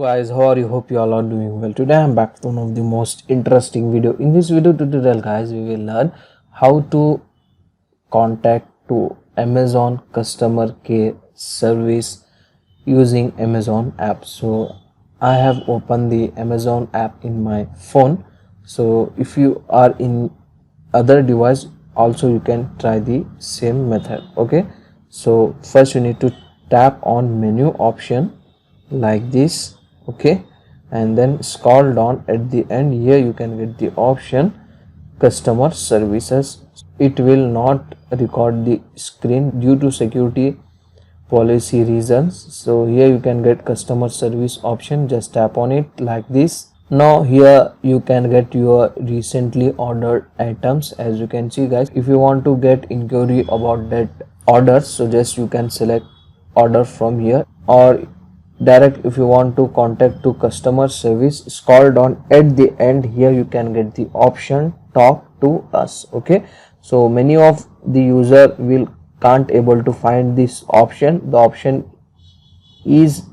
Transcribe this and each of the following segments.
guys, how are you? Hope you all are doing well. Today I'm back to one of the most interesting video. In this video tutorial guys, we will learn how to contact to Amazon customer care service using Amazon app. So I have opened the Amazon app in my phone. So if you are in other device also you can try the same method. Okay, so first you need to tap on menu option like this. Okay, and then scroll down. At the end here you can get the option customer services. It will not record the screen due to security policy reasons. So here you can get customer service option. Just tap on it like this. Now here you can get your recently ordered items. As you can see guys, if you want to get inquiry about that order, so just you can select order from here, or direct if you want to contact to customer service, scroll down. At the end here you can get the option talk to us. Okay, so many of the user will can't able to find this option. The option is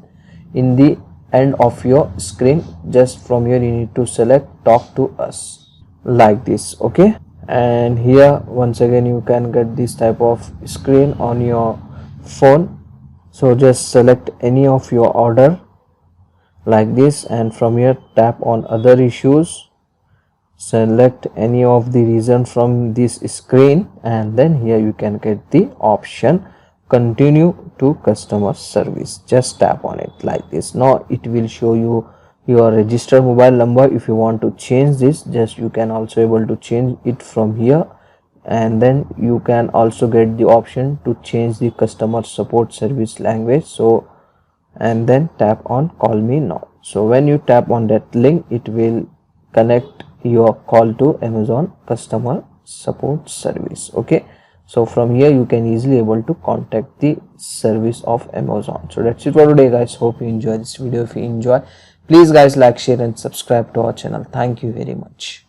in the end of your screen. Just from here you need to select talk to us like this. Okay, and here once again you can get this type of screen on your phone. So just select any of your order like this, and from here tap on other issues, select any of the reason from this screen, and then here you can get the option continue to customer service. Just tap on it like this. Now it will show you your registered mobile number. If you want to change this, just you can also able to change it from here, and then you can also get the option to change the customer support service language. So and then tap on call me now. So when you tap on that link, it will connect your call to Amazon customer support service. Okay, so from here you can easily able to contact the service of Amazon. So that's it for today guys. Hope you enjoy this video. If you enjoy, please guys like, share and subscribe to our channel. Thank you very much.